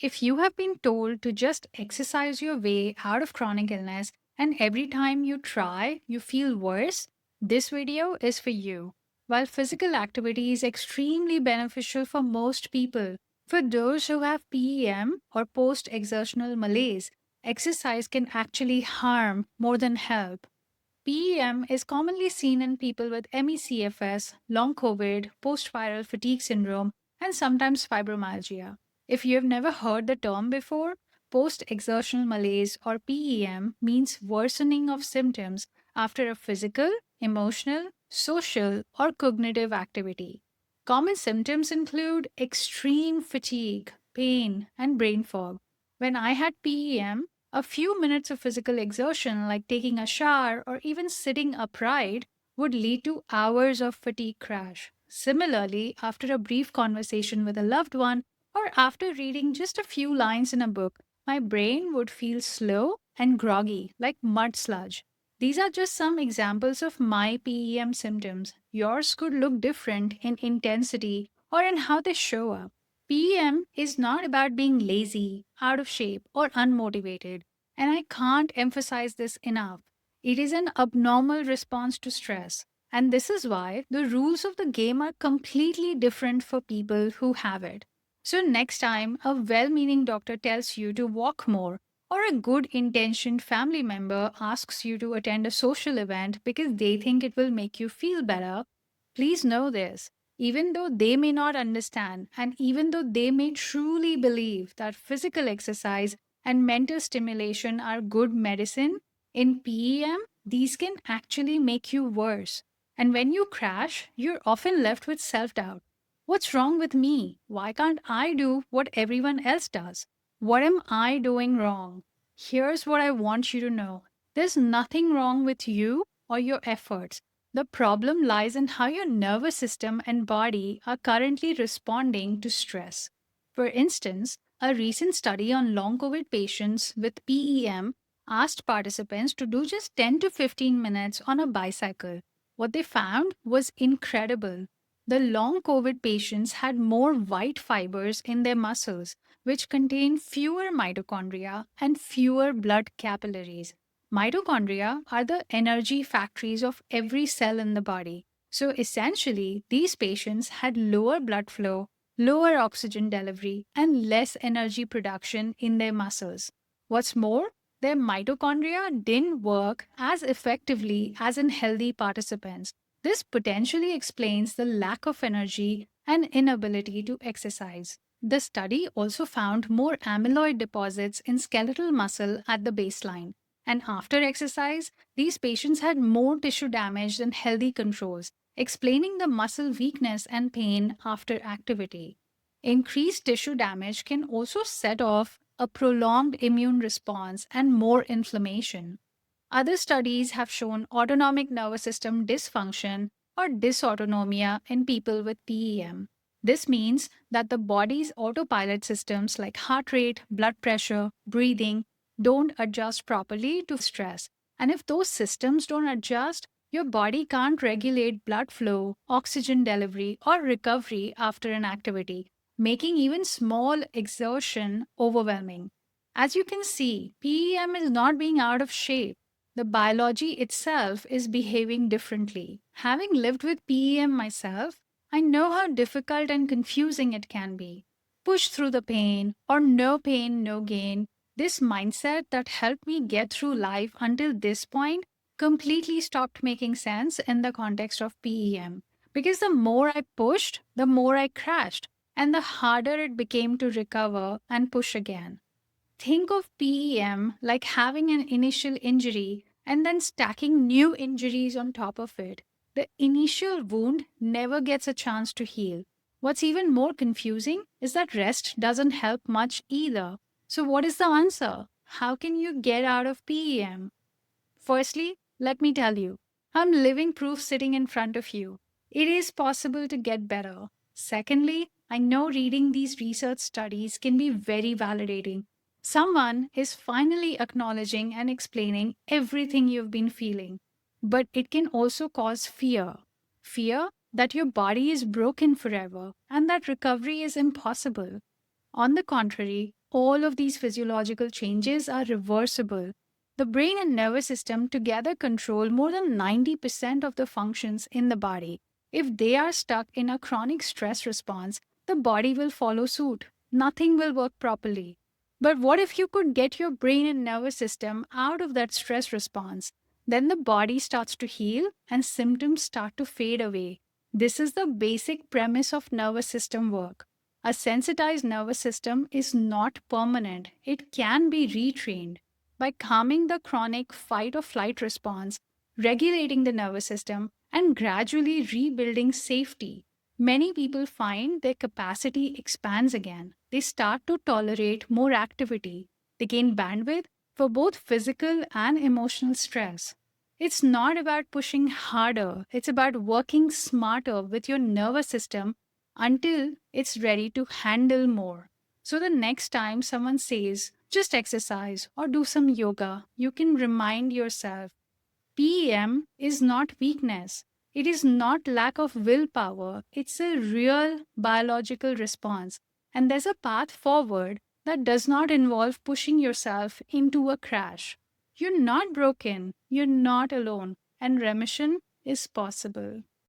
if you have been told to just exercise your way out of chronic illness and every time you try, you feel worse, this video is for you. While physical activity is extremely beneficial for most people, for those who have PEM or post exertional malaise, exercise can actually harm more than help. PEM is commonly seen in people with ME/CFS, long COVID, post viral fatigue syndrome, and sometimes fibromyalgia. If you have never heard the term before, post exertional malaise or PEM means worsening of symptoms after a physical, emotional, social, or cognitive activity. Common symptoms include extreme fatigue, pain, and brain fog. When I had PEM, a few minutes of physical exertion, like taking a shower or even sitting upright, would lead to hours of fatigue crash. Similarly, after a brief conversation with a loved one or after reading just a few lines in a book, my brain would feel slow and groggy, like mud sludge. These are just some examples of my PEM symptoms. Yours could look different in intensity or in how they show up. PEM is not about being lazy, out of shape, or unmotivated. And I can't emphasize this enough. It is an abnormal response to stress. And this is why the rules of the game are completely different for people who have it. So, next time a well meaning doctor tells you to walk more, or a good intentioned family member asks you to attend a social event because they think it will make you feel better, please know this. Even though they may not understand, and even though they may truly believe that physical exercise and mental stimulation are good medicine, in PEM, these can actually make you worse. And when you crash, you're often left with self doubt. What's wrong with me? Why can't I do what everyone else does? What am I doing wrong? Here's what I want you to know: there's nothing wrong with you or your efforts. The problem lies in how your nervous system and body are currently responding to stress. For instance, a recent study on long COVID patients with PEM asked participants to do just 10 to 15 minutes on a bicycle. What they found was incredible. The long COVID patients had more white fibers in their muscles, which contain fewer mitochondria and fewer blood capillaries. Mitochondria are the energy factories of every cell in the body. So essentially, these patients had lower blood flow, lower oxygen delivery, and less energy production in their muscles. What's more, their mitochondria didn't work as effectively as in healthy participants. This potentially explains the lack of energy and inability to exercise. The study also found more amyloid deposits in skeletal muscle at the baseline. And after exercise, these patients had more tissue damage than healthy controls, explaining the muscle weakness and pain after activity. Increased tissue damage can also set off a prolonged immune response and more inflammation. Other studies have shown autonomic nervous system dysfunction or dysautonomia in people with PEM. This means that the body's autopilot systems like heart rate, blood pressure, breathing don't adjust properly to stress. And if those systems don't adjust, your body can't regulate blood flow, oxygen delivery, or recovery after an activity, making even small exertion overwhelming. As you can see, PEM is not being out of shape. The biology itself is behaving differently. Having lived with PEM myself, I know how difficult and confusing it can be. Push through the pain, no gain. This mindset that helped me get through life until this point completely stopped making sense in the context of PEM. Because the more I pushed, the more I crashed, and the harder it became to recover and push again. Think of PEM like having an initial injury and then stacking new injuries on top of it. The initial wound never gets a chance to heal. What's even more confusing is that rest doesn't help much either. So, what is the answer? How can you get out of PEM? Firstly, let me tell you, I'm living proof sitting in front of you. It is possible to get better. Secondly, I know reading these research studies can be very validating. Someone is finally acknowledging and explaining everything you've been feeling. But it can also cause fear: fear that your body is broken forever and that recovery is impossible. On the contrary, all of these physiological changes are reversible. The brain and nervous system together control more than 90% of the functions in the body. If they are stuck in a chronic stress response, the body will follow suit. Nothing will work properly. But what if you could get your brain and nervous system out of that stress response? Then the body starts to heal and symptoms start to fade away. This is the basic premise of nervous system work. A sensitized nervous system is not permanent, it can be retrained. By calming the chronic fight or flight response, regulating the nervous system, and gradually rebuilding safety, many people find their capacity expands again. They start to tolerate more activity. They gain bandwidth for both physical and emotional stress. It's not about pushing harder, it's about working smarter with your nervous system until it's ready to handle more. So the next time someone says, just exercise or do some yoga, you can remind yourself PEM is not weakness. It is not lack of willpower. It's a real biological response. And there's a path forward that does not involve pushing yourself into a crash. You're not broken. You're not alone. And remission is possible.